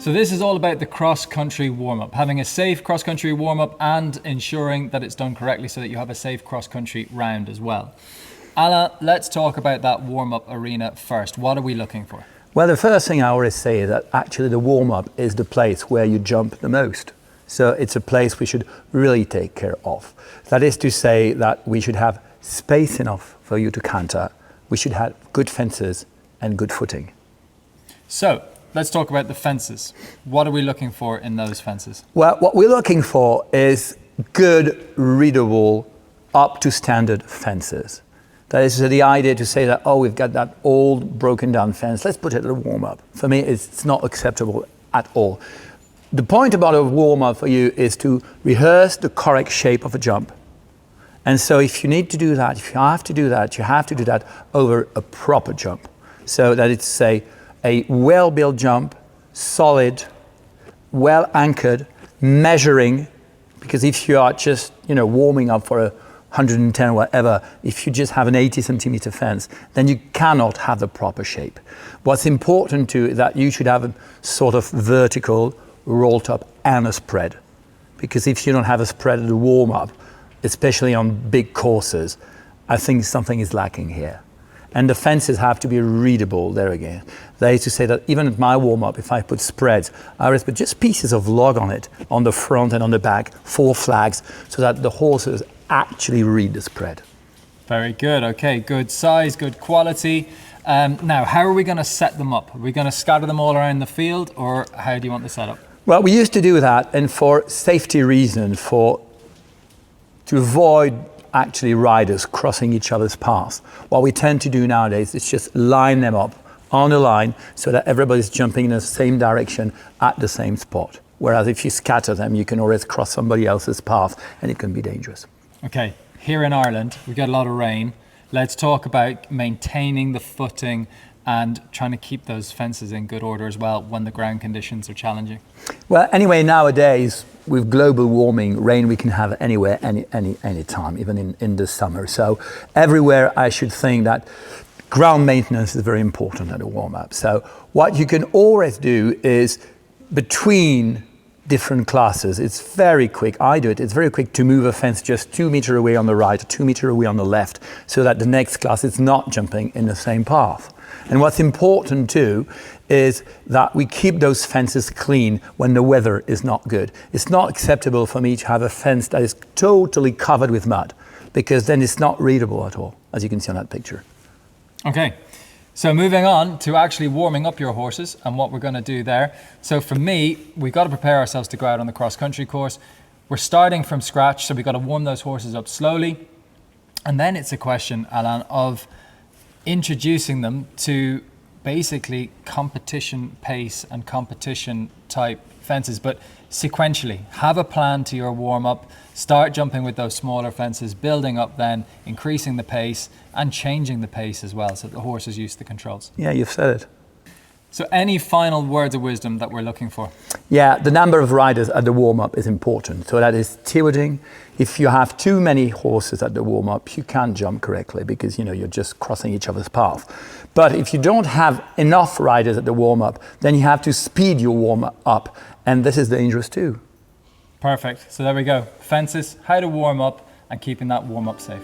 So this is all about the cross-country warm-up, having a safe cross-country warm-up and ensuring that it's done correctly so that you have a safe cross-country round as well. Alain, let's talk about that warm-up arena first. What are we looking for? Well, the first thing I always say is that actually the warm-up is the place where you jump the most. So it's a place we should really take care of. That is to say that we should have space enough for you to canter. We should have good fences and good footing. So let's talk about the fences. What are we looking for in those fences? Well, what we're looking for is good, readable, up to standard fences. That is the idea to say that, oh, we've got that old broken down fence, let's put it at a warm-up. For me, it's not acceptable at all. The point about a warm-up for you is to rehearse the correct shape of a jump. And so if you need to do that, if you have to do that, you have to do that over a proper jump. So that it's a well-built jump, solid, well anchored, measuring, because if you are just, warming up for a 110 or whatever, if you just have an 80 centimeter fence, then you cannot have the proper shape. What's important too is that you should have a sort of vertical, roll top and a spread. Because if you don't have a spread at the warm-up, especially on big courses, I think something is lacking here. And the fences have to be readable there again. That is to say that even at my warm-up, if I put spreads, I always put just pieces of log on it, on the front and on the back, 4 flags, so that the horses actually read the spread. Very good. Okay, good size, good quality. Now, how are we going to set them up? Are we going to scatter them all around the field, or how do you want the setup? Well, we used to do that, and for safety reasons, to avoid actually riders crossing each other's paths, what we tend to do nowadays is just line them up on a line so that everybody's jumping in the same direction at the same spot. Whereas if you scatter them, you can always cross somebody else's path, and it can be dangerous. Okay, here in Ireland, we get a lot of rain. Let's talk about maintaining the footing and trying to keep those fences in good order as well when the ground conditions are challenging. Well, anyway, nowadays, with global warming, rain we can have anywhere, any time, even in the summer. So everywhere I should think that ground maintenance is very important at a warm-up. So what you can always do is between different classes, it's very quick. I do it. It's very quick to move a fence just 2 meters away on the right, 2 meters away on the left, so that the next class is not jumping in the same path. And what's important too is that we keep those fences clean when the weather is not good. It's not acceptable for me to have a fence that is totally covered with mud, because then it's not readable at all, as you can see on that picture. Okay. So moving on to actually warming up your horses and what we're going to do there. So for me, we've got to prepare ourselves to go out on the cross-country course. We're starting from scratch, so we've got to warm those horses up slowly. And then it's a question, Alain, of introducing them to basically competition pace and competition type fences, but sequentially. Have a plan to your warm-up, start jumping with those smaller fences, building up then, increasing the pace and changing the pace as well so that the horse is used to the controls. Yeah, you've said it. So any final words of wisdom that we're looking for? Yeah, the number of riders at the warm-up is important. So that is stewarding. If you have too many horses at the warm-up, you can't jump correctly because you're just crossing each other's path. But if you don't have enough riders at the warm-up, then you have to speed your warm-up up, and this is dangerous too. Perfect. So there we go. Fences, how to warm up and keeping that warm-up safe.